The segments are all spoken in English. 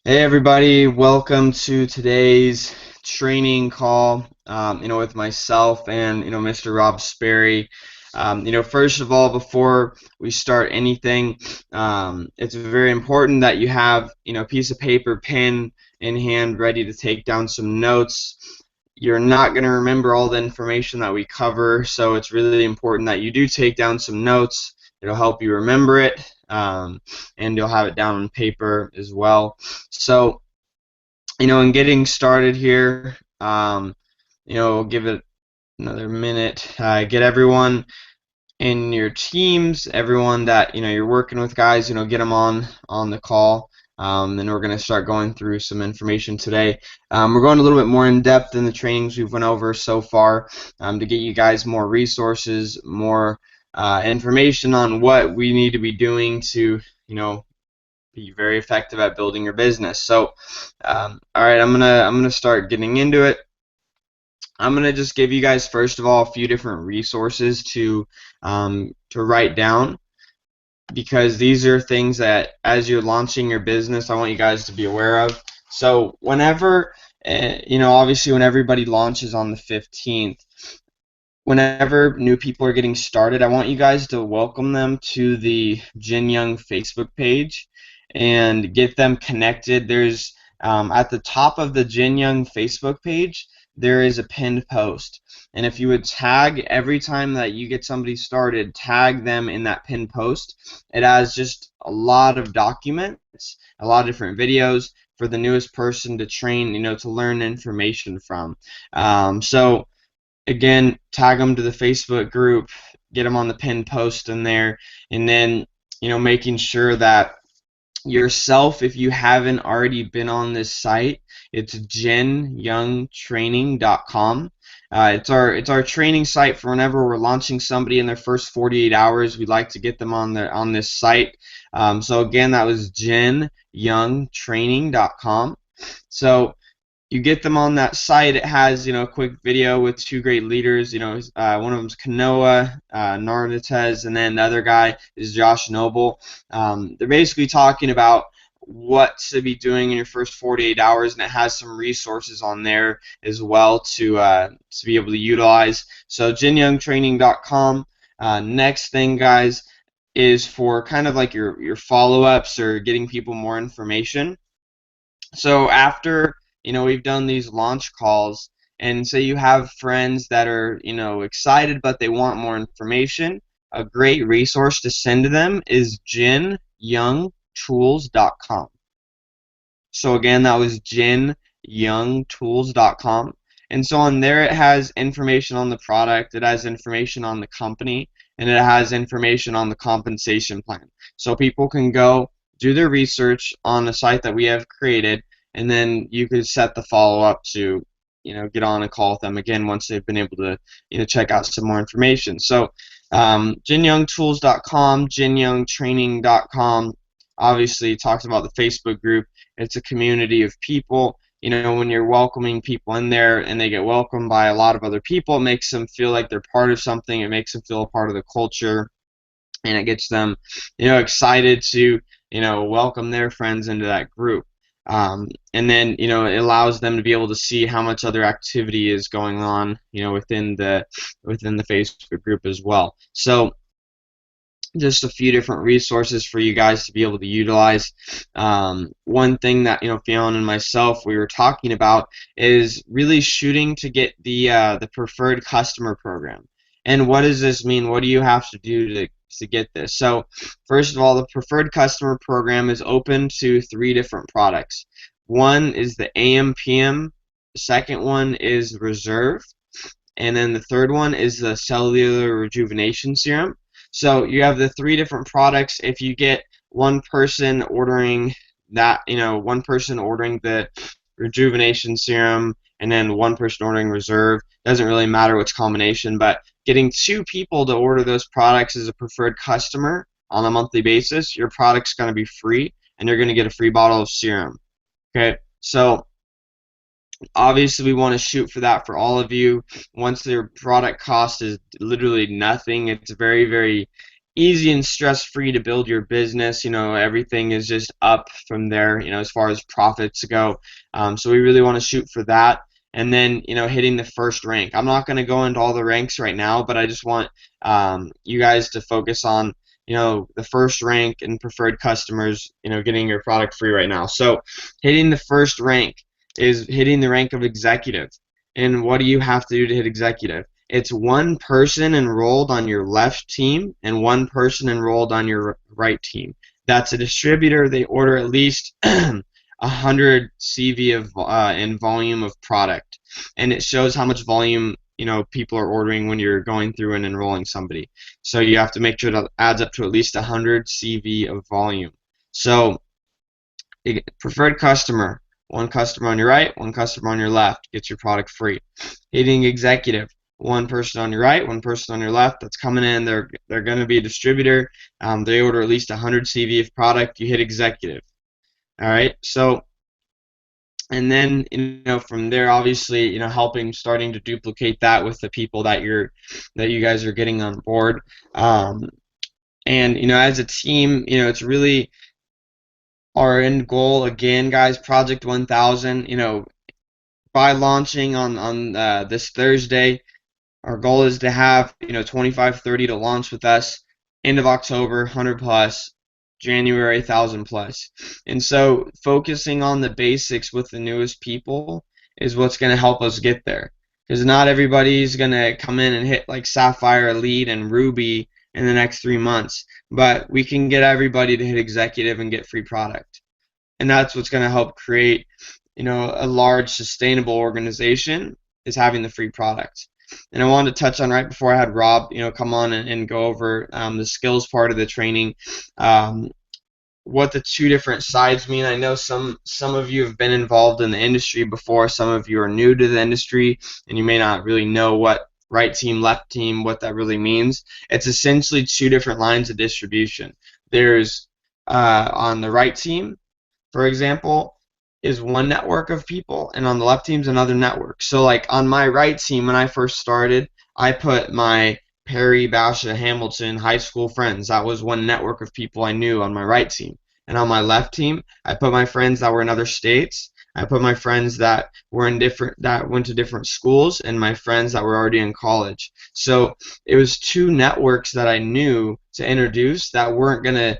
Hey everybody, welcome to today's training call, with myself and, Mr. Rob Sperry. First of all, before we start anything, it's very important that you have, a piece of paper, pen in hand, ready to take down some notes. You're not going to remember all the information that we cover, so it's really important that you do take down some notes. It'll help you remember it, and you'll have it down on paper as well. So, in getting started here, we'll give it another minute. Get everyone in your teams, everyone that you're working with, guys. Get them on the call. And we're going to start going through some information today. We're going a little bit more in depth in the trainings we've went over so far, to get you guys more resources, more information on what we need to be doing to, be very effective at building your business. So, all right, I'm gonna start getting into it. I'm gonna just give you guys first of all a few different resources to write down, because these are things that as you're launching your business, I want you guys to be aware of. So whenever, obviously when everybody launches on the 15th, whenever new people are getting started, I want you guys to welcome them to the Jin Young Facebook page and get them connected. There's at the top of the Jin Young Facebook page, there is a pinned post. And if you would tag every time that you get somebody started, tag them in that pinned post. It has just a lot of documents, a lot of different videos for the newest person to train, to learn information from. So again, tag them to the Facebook group, get them on the pinned post in there, and then making sure that yourself, if you haven't already been on this site, it's jinyoungtraining.com. It's our training site for whenever we're launching somebody in their first 48 hours. We'd like to get them on this site. So again, that was jinyoungtraining.com. So you get them on that site. It has a quick video with two great leaders. One of them's Kanoa Narvatez, and then the other guy is Josh Noble. They're basically talking about what to be doing in your first 48 hours, and it has some resources on there as well to be able to utilize. So jinyoungtraining.com. Next thing, guys, is for kind of like your follow-ups or getting people more information. So after we've done these launch calls, and say you have friends that are excited but they want more information, a great resource to send to them is jinyoungtools.com. So again, that was jinyoungtools.com. And so on there, it has information on the product, it has information on the company, and it has information on the compensation plan. So people can go do their research on the site that we have created, and then you could set the follow-up to get on a call with them again once they've been able to check out some more information. So jinyoungtools.com, jinyoungtraining.com obviously talks about the Facebook group. It's a community of people. When you're welcoming people in there and they get welcomed by a lot of other people, it makes them feel like they're part of something. It makes them feel a part of the culture, and it gets them, excited to, welcome their friends into that group. And then, it allows them to be able to see how much other activity is going on, within the Facebook group as well. So just a few different resources for you guys to be able to utilize. One thing that Fiona and myself we were talking about is really shooting to get the preferred customer program. And what does this mean? What do you have to do to get this? So first of all, the preferred customer program is open to 3 different products. One is the AM/PM. The second one is Reserve, and then the third one is the Cellular Rejuvenation Serum. So you have the 3 different products. If you get one person ordering that, one person ordering the rejuvenation serum and then one person ordering reserve, doesn't really matter which combination, but getting 2 people to order those products as a preferred customer on a monthly basis, your product's going to be free and you're going to get a free bottle of serum. Okay, so obviously we want to shoot for that for all of you. Once their product cost is literally nothing, it's very, very easy and stress-free to build your business. Everything is just up from there, as far as profits go. So we really want to shoot for that. And then, hitting the first rank. I'm not going to go into all the ranks right now, but I just want you guys to focus on, the first rank and preferred customers, getting your product free right now. So hitting the first rank is hitting the rank of executive. And what do you have to do to hit executive? It's one person enrolled on your left team and one person enrolled on your right team. That's a distributor. They order at least 100 CV in volume of product, and it shows how much volume people are ordering when you're going through and enrolling somebody. So you have to make sure that adds up to at least 100 CV of volume. So preferred customer, one customer on your right, one customer on your left, gets your product free. Hitting executive, one person on your right, one person on your left that's coming in. They're going to be a distributor. They order at least 100 CV of product. You hit executive. All right. So, and then from there, obviously, starting to duplicate that with the people that you guys are getting on board. And as a team, it's really our end goal again, guys. Project 1000. By launching on this Thursday. Our goal is to have 25, 30 to launch with us. End of October, 100 plus. January, 1,000 plus. And so focusing on the basics with the newest people is what's going to help us get there. Because not everybody's going to come in and hit like Sapphire, Elite, and Ruby in the next 3 months. But we can get everybody to hit executive and get free product. And that's what's going to help create a large sustainable organization, is having the free product. And I wanted to touch on, right before I had Rob, come on and go over the skills part of the training, what the two different sides mean. I know some of you have been involved in the industry before. Some of you are new to the industry, and you may not really know what right team, left team, what that really means. It's essentially two different lines of distribution. There's on the right team, for example, is one network of people, and on the left team's another network. So like on my right team, when I first started, I put my Perry, Basha, Hamilton high school friends. That was one network of people I knew on my right team. And on my left team, I put my friends that were in other states. I put my friends that went to different schools, and my friends that were already in college. So it was two networks that I knew to introduce that weren't gonna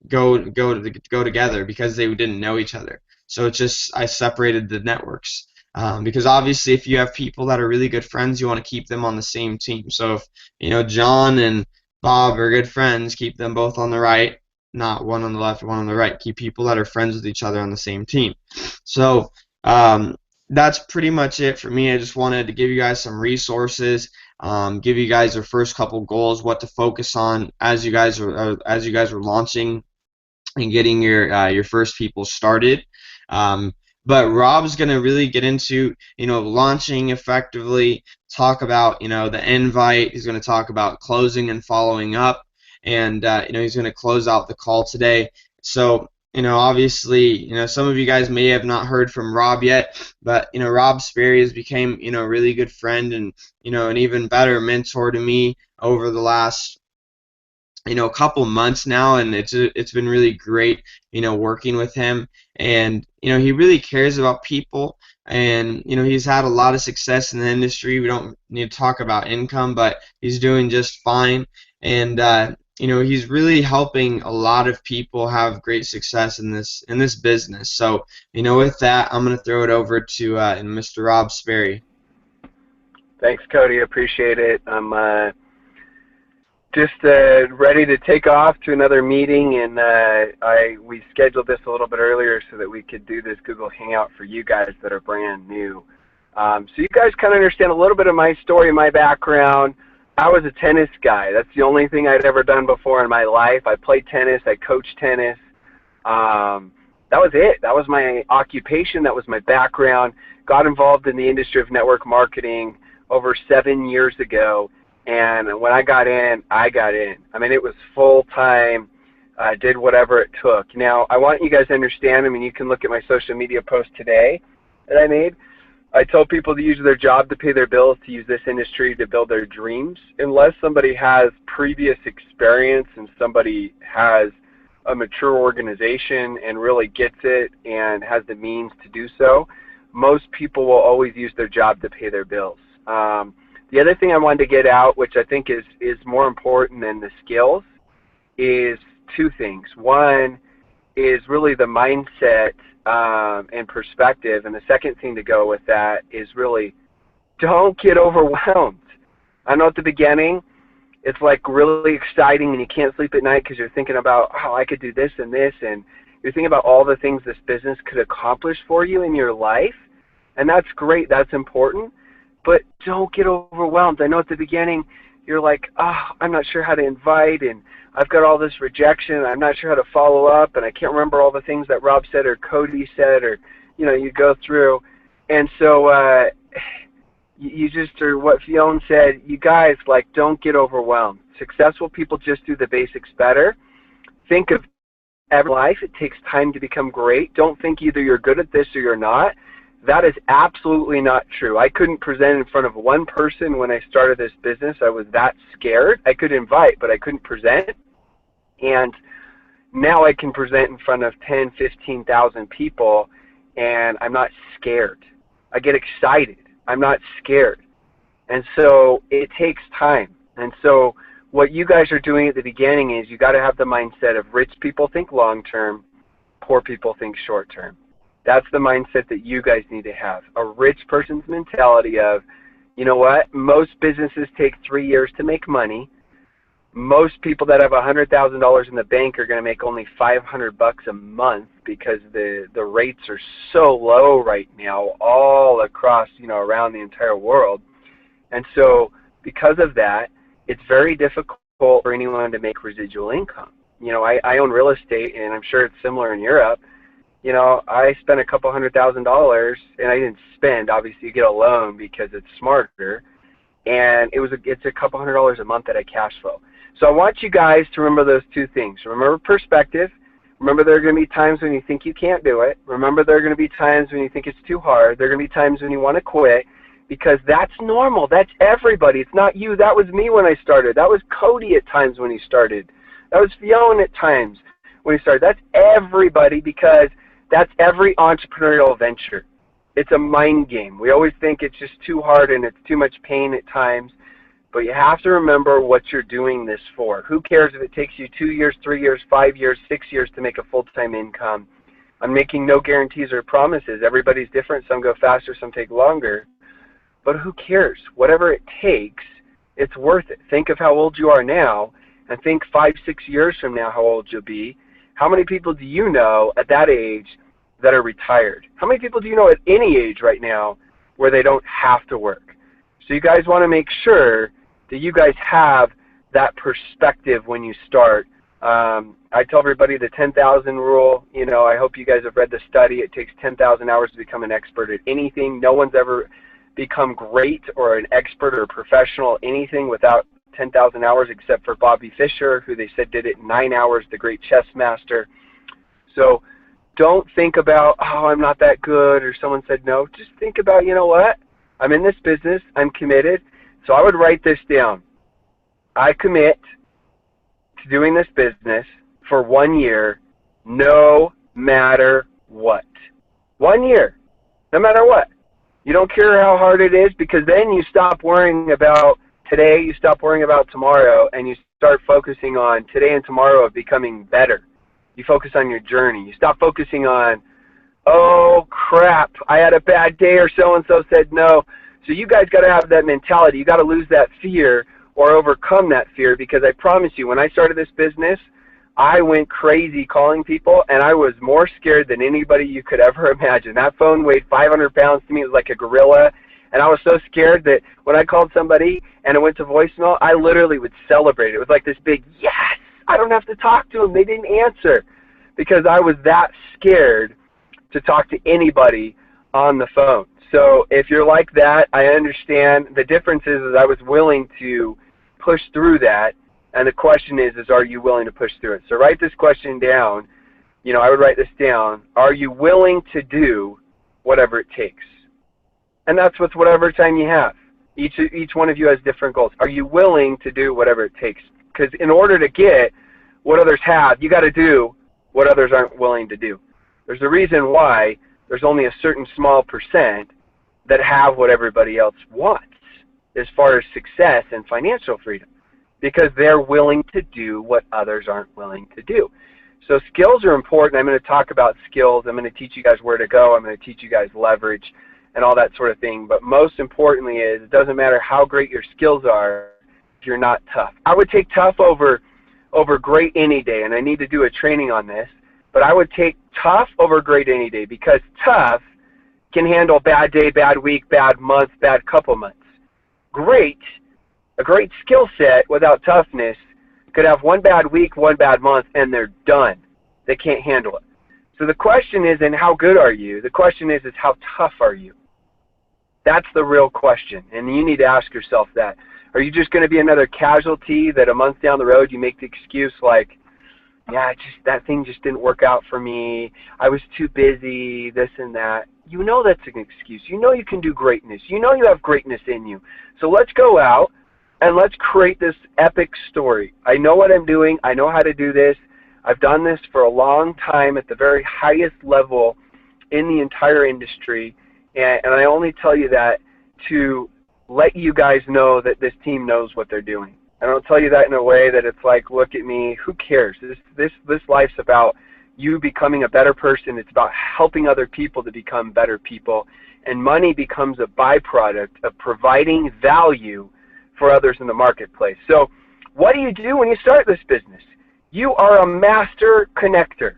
go together because they didn't know each other. So it's just, I separated the networks, because obviously if you have people that are really good friends, you want to keep them on the same team. So if John and Bob are good friends, keep them both on the right, not one on the left, one on the right. Keep people that are friends with each other on the same team. So that's pretty much it for me. I just wanted to give you guys some resources, give you guys your first couple goals, what to focus on as you guys are launching and getting your first people started. But Rob's going to really get into launching effectively, talk about the invite. He's going to talk about closing and following up, and he's going to close out the call today. So obviously some of you guys may have not heard from Rob yet, but Rob Sperry has became a really good friend and an even better mentor to me over the last a couple months now, and it's been really great working with him. And he really cares about people, and he's had a lot of success in the industry. We don't need to talk about income, but he's doing just fine. And he's really helping a lot of people have great success in this business. So with that, I'm going to throw it over to Mr. Rob Sperry. Thanks, Cody. Appreciate it. I'm just ready to take off to another meeting, and we scheduled this a little bit earlier so that we could do this Google Hangout for you guys that are brand new. So you guys kind of understand a little bit of my story, my background. I was a tennis guy. That's the only thing I'd ever done before in my life. I played tennis. I coached tennis. That was it. That was my occupation. That was my background. Got involved in the industry of network marketing over 7 years ago. And when I got in, I got in. I mean, it was full-time. I did whatever it took. Now, I want you guys to understand, I mean, you can look at my social media post today that I made. I tell people to use their job to pay their bills, to use this industry to build their dreams. Unless somebody has previous experience and somebody has a mature organization and really gets it and has the means to do so, most people will always use their job to pay their bills. The other thing I wanted to get out, which I think is more important than the skills, is two things. One is really the mindset and perspective, and the second thing to go with that is really don't get overwhelmed. I know at the beginning it's like really exciting and you can't sleep at night because you're thinking about, oh, I could do this and this, and you're thinking about all the things this business could accomplish for you in your life, and that's great, that's important, but don't get overwhelmed. I know at the beginning you're like, oh, I'm not sure how to invite, and I've got all this rejection, I'm not sure how to follow up, and I can't remember all the things that Rob said or Cody said, or, you know, you go through. And so you just, or what Fiona said, you guys, like, don't get overwhelmed. Successful people just do the basics better. Think of every life. It takes time to become great. Don't think either you're good at this or you're not. That is absolutely not true. I couldn't present in front of one person when I started this business. I was that scared. I could invite, but I couldn't present. And now I can present in front of 10, 15,000 people, and I'm not scared. I get excited. I'm not scared. And so it takes time. And so what you guys are doing at the beginning is you got to have the mindset of rich people think long term, poor people think short term. That's the mindset that you guys need to have. A rich person's mentality of, you know what, most businesses take 3 years to make money. Most people that have $100,000 in the bank are going to make only $500 a month because the rates are so low right now all across, you know, around the entire world. And so because of that, it's very difficult for anyone to make residual income. You know, I own real estate, and I'm sure it's similar in Europe. You know, I spent a couple $100,000, and I didn't spend. Obviously, you get a loan because it's smarter, and it's a couple $100 a month that I cash flow. So I want you guys to remember those two things. Remember perspective. Remember there are going to be times when you think you can't do it. Remember there are going to be times when you think it's too hard. There are going to be times when you want to quit, because that's normal. That's everybody. It's not you. That was me when I started. That was Cody at times when he started. That was Fiona at times when he started. That's everybody, because that's every entrepreneurial venture. It's a mind game. We always think it's just too hard and it's too much pain at times, but you have to remember what you're doing this for. Who cares if it takes you 2 years, 3 years, 5 years, 6 years to make a full-time income? I'm making no guarantees or promises. Everybody's different. Some go faster, some take longer. But who cares? Whatever it takes, it's worth it. Think of how old you are now, and think 5, 6 years from now how old you'll be. How many people do you know at that age that are retired? How many people do you know at any age right now where they don't have to work? So you guys want to make sure that you guys have that perspective when you start. I tell everybody the 10,000 rule. You know, I hope you guys have read the study. It takes 10,000 hours to become an expert at anything. No one's ever become great or an expert or professional at anything without 10,000 hours, except for Bobby Fischer, who they said did it in 9 hours, the great chess master. So don't think about, oh, I'm not that good, or someone said no. Just think about, you know what? I'm in this business. I'm committed. So I would write this down. I commit to doing this business for 1 year, no matter what. 1 year, no matter what. You don't care how hard it is, because then you stop worrying about today, you stop worrying about tomorrow, and you start focusing on today and tomorrow of becoming better. You focus on your journey. You stop focusing on, oh, crap, I had a bad day, or so-and-so said no. So you guys got to have that mentality. You got to lose that fear or overcome that fear, because I promise you, when I started this business, I went crazy calling people, and I was more scared than anybody you could ever imagine. That phone weighed 500 pounds to me. It was like a gorilla, and I was so scared that when I called somebody and it went to voicemail, I literally would celebrate. It was like this big, yes, I don't have to talk to them. They didn't answer, because I was that scared to talk to anybody on the phone. So if you're like that, I understand. The difference is I was willing to push through that. And the question is are you willing to push through it? So write this question down. You know, I would write this down. Are you willing to do whatever it takes? And that's with whatever time you have. Each one of you has different goals. Are you willing to do whatever it takes? Because in order to get what others have, you got to do what others aren't willing to do. There's a reason why there's only a certain small percent that have what everybody else wants as far as success and financial freedom, because they're willing to do what others aren't willing to do. So skills are important. I'm going to talk about skills. I'm going to teach you guys where to go. I'm going to teach you guys leverage and all that sort of thing. But most importantly is, it doesn't matter how great your skills are if you're not tough. I would take tough over great any day, and I need to do a training on this. But I would take tough over great any day, because tough can handle bad day, bad week, bad month, bad couple months. A great skill set without toughness could have one bad week, one bad month, and they're done. They can't handle it. So the question isn't how good are you? The question is how tough are you? That's the real question, and you need to ask yourself that. Are you just going to be another casualty that a month down the road you make the excuse like, yeah, that thing just didn't work out for me, I was too busy, this and that. You know that's an excuse. You know you can do greatness. You know you have greatness in you. So let's go out and let's create this epic story. I know what I'm doing. I know how to do this. I've done this for a long time at the very highest level in the entire industry, and I only tell you that to let you guys know that this team knows what they're doing. I don't tell you that in a way that it's like, look at me, who cares? This life's about you becoming a better person. It's about helping other people to become better people. And money becomes a byproduct of providing value for others in the marketplace. So what do you do when you start this business? You are a master connector.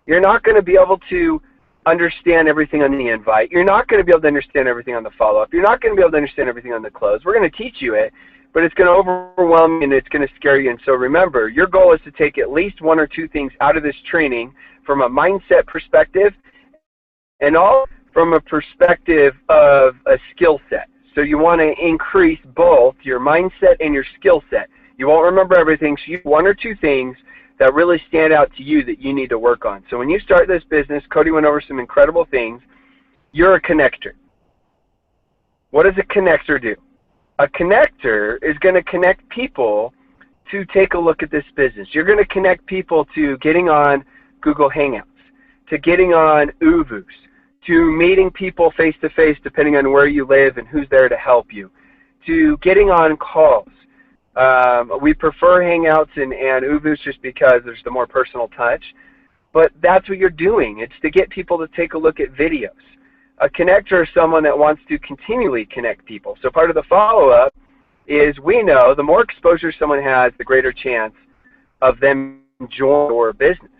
You're not going to be able to understand everything on the invite. You're not going to be able to understand everything on the follow-up. You're not going to be able to understand everything on the close. We're going to teach you it, but it's going to overwhelm you and it's going to scare you. And so remember, your goal is to take at least one or two things out of this training from a mindset perspective and all from a perspective of a skill set. So you want to increase both your mindset and your skill set. You won't remember everything, so you have one or two things that really stand out to you that you need to work on. So when you start this business, Cody went over some incredible things. You're a connector. What does a connector do? A connector is going to connect people to take a look at this business. You're going to connect people to getting on Google Hangouts, to getting on Uvus, to meeting people face-to-face depending on where you live and who's there to help you, to getting on calls. We prefer Hangouts and Uvus just because there's the more personal touch, but that's what you're doing. It's to get people to take a look at videos. A connector is someone that wants to continually connect people. So part of the follow-up is we know the more exposure someone has, the greater chance of them joining your business.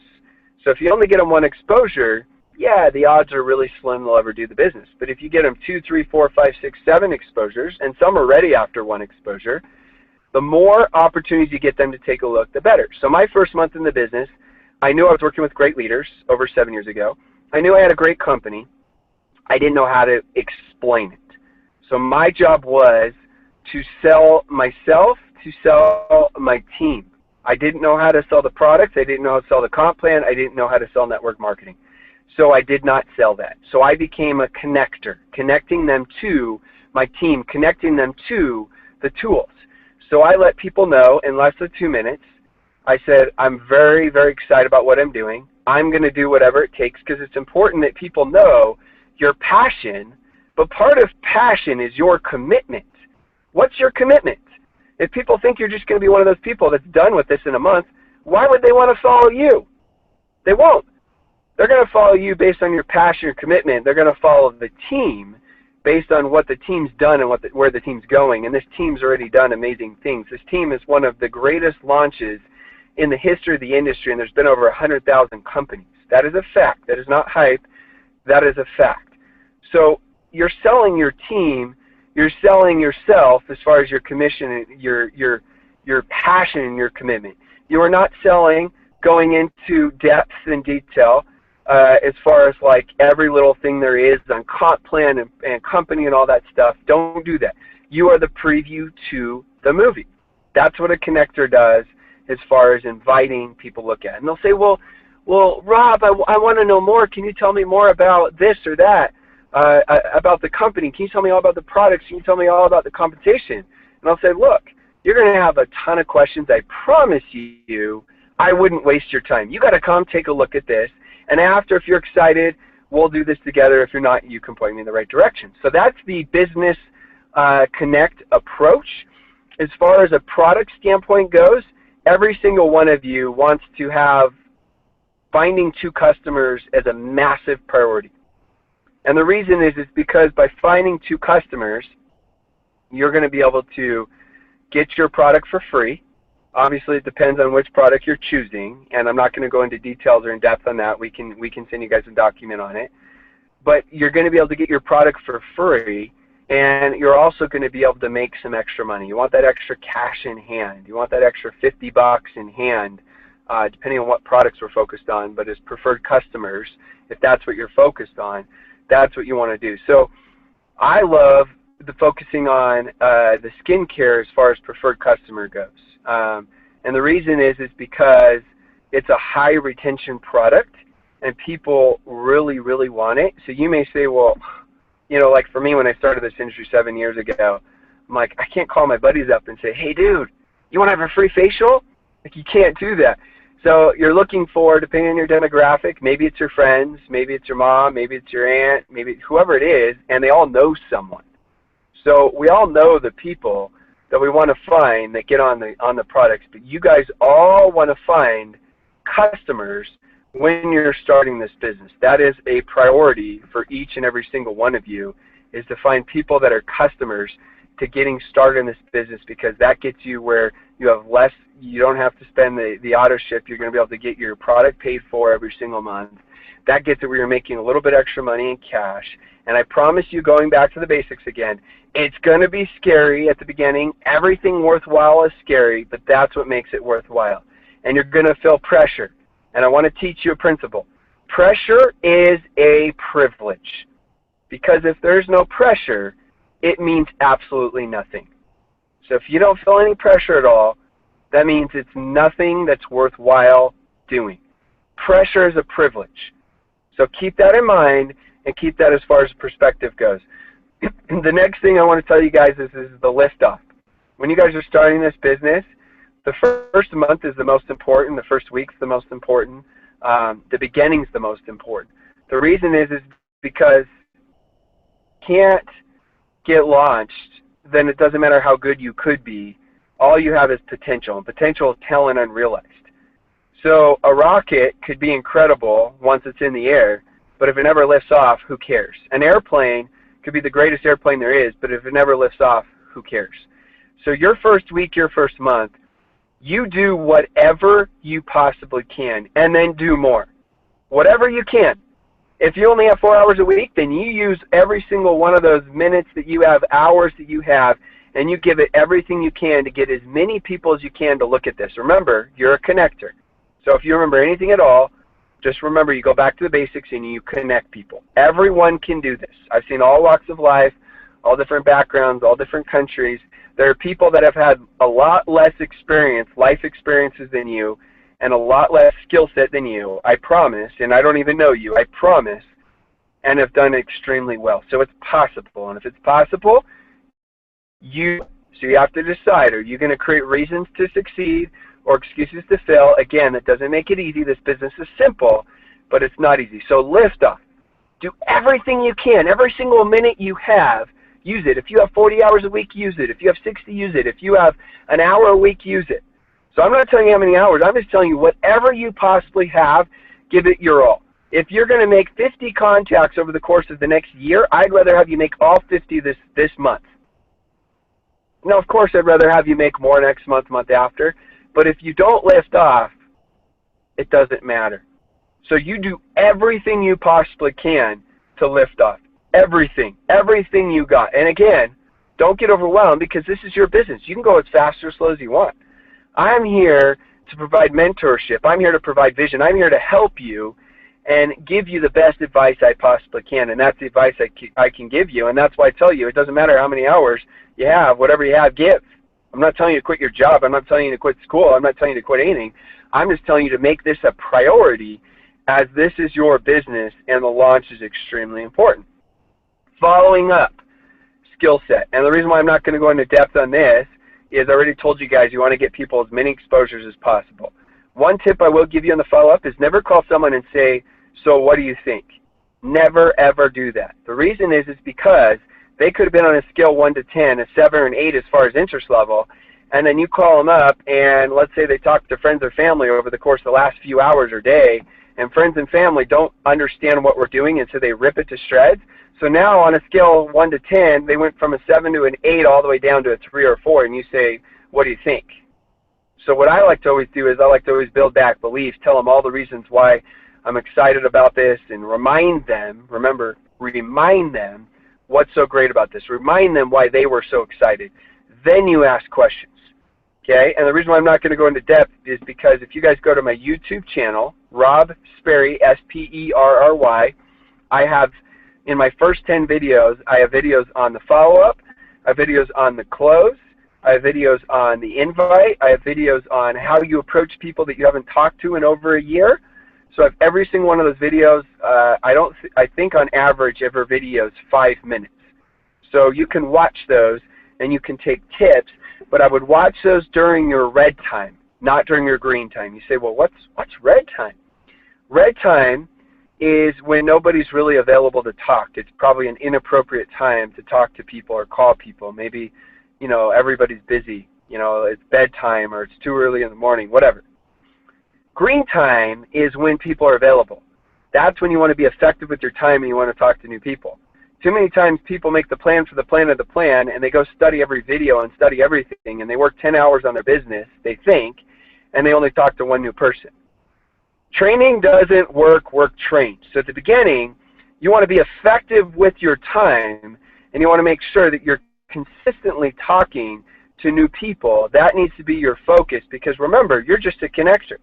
So if you only get them one exposure, yeah, the odds are really slim they'll ever do the business. But if you get them 2, 3, 4, 5, 6, 7 exposures, and some are ready after one exposure, the more opportunities you get them to take a look, the better. So my first month in the business, I knew I was working with great leaders over 7 years ago. I knew I had a great company. I didn't know how to explain it. So my job was to sell myself, to sell my team. I didn't know how to sell the products. I didn't know how to sell the comp plan. I didn't know how to sell network marketing. So I did not sell that. So I became a connector, connecting them to my team, connecting them to the tools. So I let people know in less than 2 minutes. I said, I'm very, very excited about what I'm doing. I'm going to do whatever it takes, because it's important that people know your passion, but part of passion is your commitment. What's your commitment? If people think you're just going to be one of those people that's done with this in a month, why would they want to follow you? They won't. They're going to follow you based on your passion or commitment. They're going to follow the team based on what the team's done and where the team's going. And this team's already done amazing things. This team is one of the greatest launches in the history of the industry, and there's been over 100,000 companies. That is a fact. That is not hype. That is a fact. So you're selling your team. You're selling yourself as far as your commission, your passion, and your commitment. You are not selling going into depth and detail as far as like every little thing there is on comp plan and company and all that stuff. Don't do that. You are the preview to the movie. That's what a connector does as far as inviting people to look at. And they'll say, well, Rob, I want to know more. Can you tell me more about this or that? about the company? Can you tell me all about the products? Can you tell me all about the competition? And I'll say, look, you're going to have a ton of questions. I promise you, I wouldn't waste your time. You got to come take a look at this. And after, if you're excited, we'll do this together. If you're not, you can point me in the right direction. So that's the business connect approach. As far as a product standpoint goes, every single one of you wants to have finding 2 customers as a massive priority. And the reason is because by finding 2 customers, you're going to be able to get your product for free. Obviously, it depends on which product you're choosing, and I'm not going to go into details or in depth on that. We can send you guys a document on it. But you're going to be able to get your product for free, and you're also going to be able to make some extra money. You want that extra cash in hand. You want that extra $50 in hand, depending on what products we're focused on. But as preferred customers, if that's what you're focused on, that's what you want to do. So I love the focusing on the skincare as far as preferred customer goes. And the reason is because it's a high retention product and people really, really want it. So you may say, well, you know, like for me when I started this industry 7 years ago, I'm like, I can't call my buddies up and say, hey, dude, you want to have a free facial? Like, you can't do that. So you're looking for, depending on your demographic, maybe it's your friends, maybe it's your mom, maybe it's your aunt, maybe whoever it is, and they all know someone. So we all know the people that we want to find that get on the products, but you guys all want to find customers when you're starting this business. That is a priority for each and every single one of you, is to find people that are customers to getting started in this business, because that gets you where you have less, you don't have to spend the auto ship. You're going to be able to get your product paid for every single month. That gets it where you're making a little bit extra money in cash. And I promise you, going back to the basics again, it's going to be scary at the beginning. Everything worthwhile is scary, but that's what makes it worthwhile. And you're going to feel pressure. And I want to teach you a principle. Pressure is a privilege, because if there's no pressure, it means absolutely nothing. So if you don't feel any pressure at all, that means it's nothing that's worthwhile doing. Pressure is a privilege. So keep that in mind and keep that as far as perspective goes. The next thing I want to tell you guys is the liftoff. When you guys are starting this business, the first month is the most important. The first week's the most important. The beginning's the most important. The reason is because you can't get launched, then it doesn't matter how good you could be. All you have is potential, and potential is talent unrealized. So a rocket could be incredible once it's in the air, but if it never lifts off, who cares? An airplane could be the greatest airplane there is, but if it never lifts off, who cares? So your first week, your first month, you do whatever you possibly can, and then do more. Whatever you can. If you only have 4 hours a week, then you use every single one of those minutes that you have, hours that you have, and you give it everything you can to get as many people as you can to look at this. Remember, you're a connector. So if you remember anything at all, just remember you go back to the basics and you connect people. Everyone can do this. I've seen all walks of life, all different backgrounds, all different countries. There are people that have had a lot less experience, life experiences than you, and a lot less skill set than you, I promise, and I don't even know you, I promise, and have done extremely well. So it's possible, and if it's possible, so you have to decide, are you going to create reasons to succeed or excuses to fail? Again, that doesn't make it easy. This business is simple, but it's not easy. So lift off. Do everything you can. Every single minute you have, use it. If you have 40 hours a week, use it. If you have 60, use it. If you have an hour a week, use it. So I'm not telling you how many hours. I'm just telling you whatever you possibly have, give it your all. If you're going to make 50 contacts over the course of the next year, I'd rather have you make all 50 this month. Now, of course, I'd rather have you make more next month, month after. But if you don't lift off, it doesn't matter. So you do everything you possibly can to lift off. Everything. Everything you got. And again, don't get overwhelmed, because this is your business. You can go as fast or slow as you want. I'm here to provide mentorship. I'm here to provide vision. I'm here to help you and give you the best advice I possibly can. And that's the advice I can give you. And that's why I tell you, it doesn't matter how many hours you have. Whatever you have, give. I'm not telling you to quit your job. I'm not telling you to quit school. I'm not telling you to quit anything. I'm just telling you to make this a priority, as this is your business and the launch is extremely important. Following up skill set. And the reason why I'm not going to go into depth on this is I already told you guys you want to get people as many exposures as possible. One tip I will give you on the follow-up is never call someone and say, so what do you think? Never, ever do that. The reason is because they could have been on a scale 1 to 10, a 7 or an 8 as far as interest level, and then you call them up and let's say they talk to friends or family over the course of the last few hours or day, and friends and family don't understand what we're doing, and so they rip it to shreds. So now on a scale of 1 to 10, they went from a 7 to an 8 all the way down to a 3 or 4, and you say, what do you think? So what I like to always do is I like to always build back beliefs, tell them all the reasons why I'm excited about this, and remind them, remember, remind them what's so great about this. Remind them why they were so excited. Then you ask questions, okay? And the reason why I'm not going to go into depth is because if you guys go to my YouTube channel, Rob Sperry, S-P-E-R-R-Y, I have, in my first 10 videos, I have videos on the follow-up, I have videos on the close, I have videos on the invite, I have videos on how you approach people that you haven't talked to in over a year. So I have every single one of those videos. I think on average every video is 5 minutes. So you can watch those and you can take tips, but I would watch those during your red time, not during your green time. You say, well, what's red time? Red time is when nobody's really available to talk. It's probably an inappropriate time to talk to people or call people. Maybe, everybody's busy. It's bedtime or it's too early in the morning, whatever. Green time is when people are available. That's when you want to be effective with your time and you want to talk to new people. Too many times people make the plan for the plan of the plan and they go study every video and study everything and they work 10 hours on their business, they think, and they only talk to one new person. Training doesn't work trained. So at the beginning, you want to be effective with your time and you want to make sure that you're consistently talking to new people. That needs to be your focus because remember, you're just a connector.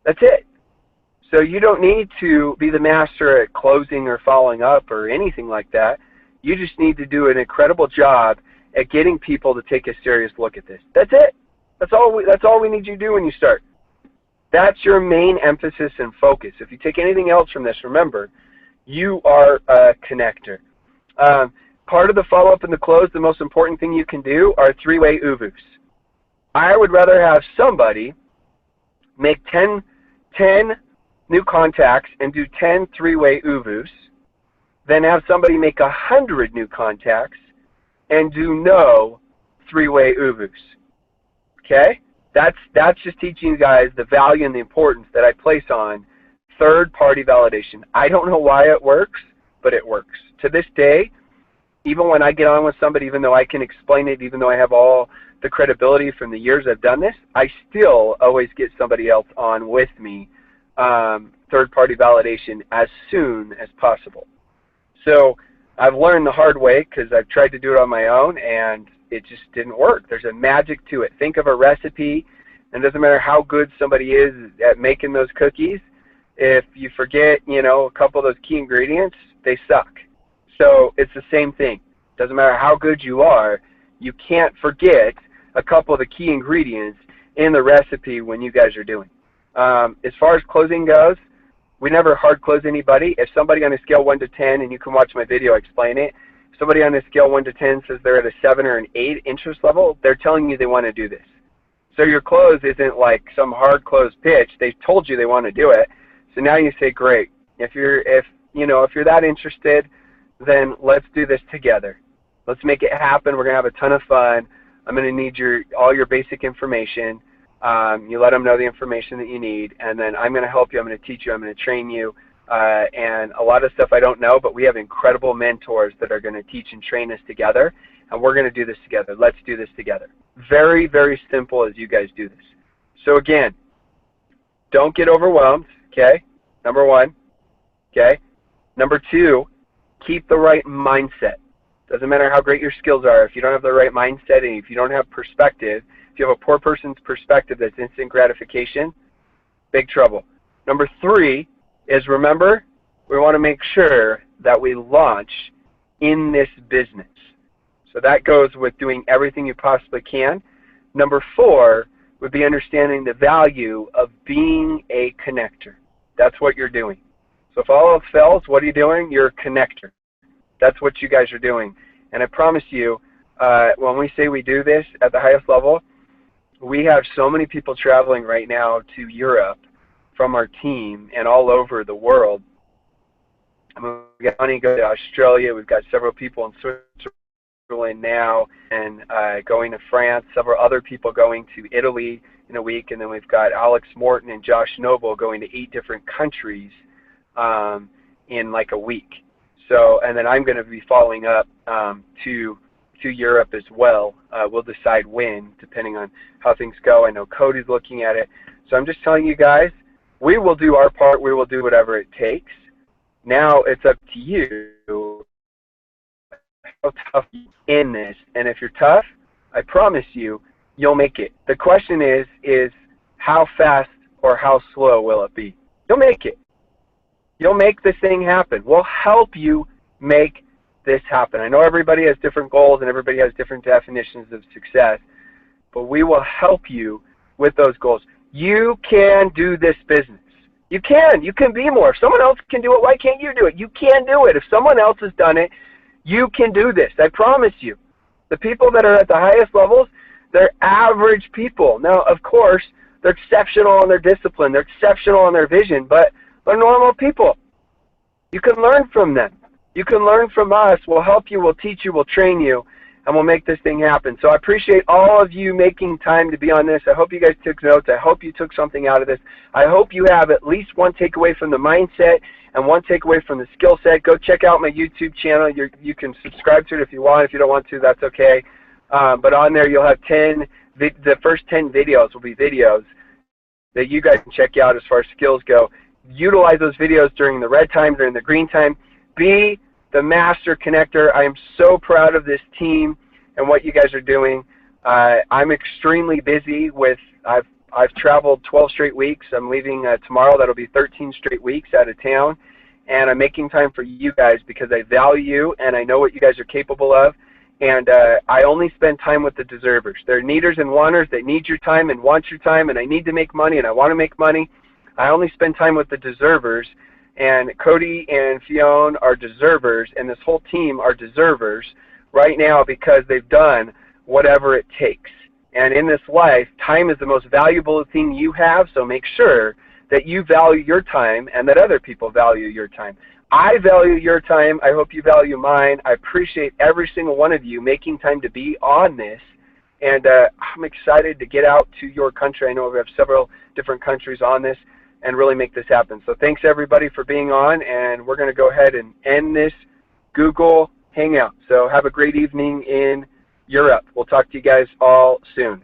That's it. So you don't need to be the master at closing or following up or anything like that. You just need to do an incredible job at getting people to take a serious look at this. That's it. That's all we need you to do when you start. That's your main emphasis and focus. If you take anything else from this, remember, you are a connector. Part of the follow-up and the close, the most important thing you can do are three-way UVUs. I would rather have somebody make 10 new contacts and do 10 three-way UVUs, then have somebody make 100 new contacts and do no three-way UVUs. Okay? That's just teaching you guys the value and the importance that I place on third-party validation. I don't know why it works, but it works. To this day, even when I get on with somebody, even though I can explain it, even though I have all the credibility from the years I've done this, I still always get somebody else on with me, third-party validation, as soon as possible. So I've learned the hard way because I've tried to do it on my own and it just didn't work. There's a magic to it. Think of a recipe, and it doesn't matter how good somebody is at making those cookies. If you forget, a couple of those key ingredients, they suck. So it's the same thing. Doesn't matter how good you are, you can't forget a couple of the key ingredients in the recipe when you guys are doing. As far as closing goes, we never hard close anybody. If somebody on a scale 1 to 10, and you can watch my video explain it, if somebody on a scale 1 to 10 says they're at a 7 or an 8 interest level, they're telling you they want to do this. So your close isn't like some hard close pitch. They told you they want to do it. So now you say, great. If you're that interested, then let's do this together. Let's make it happen. We're going to have a ton of fun. I'm going to need all your basic information. You let them know the information that you need, and then I'm going to help you. I'm going to teach you. I'm going to train you. And a lot of stuff I don't know, but we have incredible mentors that are going to teach and train us together, and we're going to do this together. Let's do this together. Very, very simple as you guys do this. So again, don't get overwhelmed, okay? Number one, okay? Number two, keep the right mindset. Doesn't matter how great your skills are. If you don't have the right mindset and if you don't have perspective, if you have a poor person's perspective that's instant gratification, big trouble. Number three is, remember, we want to make sure that we launch in this business. So that goes with doing everything you possibly can. Number four would be understanding the value of being a connector. That's what you're doing. So if all else fails, what are you doing? You're a connector. That's what you guys are doing. And I promise you, when we say we do this at the highest level, we have so many people traveling right now to Europe from our team and all over the world. I mean, we've got money going to Australia. We've got several people in Switzerland now, and going to France. Several other people going to Italy in a week, and then we've got Alex Morton and Josh Noble going to 8 different countries in like a week. So, and then I'm going to be following up to Europe as well. We'll decide when, depending on how things go. I know Cody's looking at it. So I'm just telling you guys, we will do our part. We will do whatever it takes. Now it's up to you how tough you are in this. And if you're tough, I promise you, you'll make it. The question is how fast or how slow will it be? You'll make it. You'll make this thing happen. We'll help you make this happen. I know everybody has different goals and everybody has different definitions of success, but we will help you with those goals. You can do this business. You can. You can be more. If someone else can do it, why can't you do it? You can do it. If someone else has done it, you can do this. I promise you. The people that are at the highest levels, they're average people. Now, of course, they're exceptional in their discipline. They're exceptional in their vision, but they're normal people. You can learn from them. You can learn from us. We'll help you. We'll teach you. We'll train you. And we'll make this thing happen. So I appreciate all of you making time to be on this. I hope you guys took notes. I hope you took something out of this. I hope you have at least one takeaway from the mindset and one takeaway from the skill set. Go check out my YouTube channel. You can subscribe to it if you want. If you don't want to, that's okay. But on there, you'll have the first 10 videos will be videos that you guys can check out as far as skills go. Utilize those videos during the red time, during the green time. Be the master connector. I am so proud of this team and what you guys are doing. I'm extremely busy with, I've traveled 12 straight weeks. I'm leaving tomorrow. That'll be 13 straight weeks out of town. And I'm making time for you guys because I value you and I know what you guys are capable of. And I only spend time with the deservers. They're needers and wanters. They need your time and want your time, and I need to make money and I want to make money. I only spend time with the deservers. And Cody and Fionn are deservers, and this whole team are deservers right now because they've done whatever it takes. And in this life, time is the most valuable thing you have, so make sure that you value your time and that other people value your time. I value your time. I hope you value mine. I appreciate every single one of you making time to be on this. And I'm excited to get out to your country. I know we have several different countries on this, and really make this happen. So thanks everybody for being on, and we're going to go ahead and end this Google Hangout. So have a great evening in Europe. We'll talk to you guys all soon.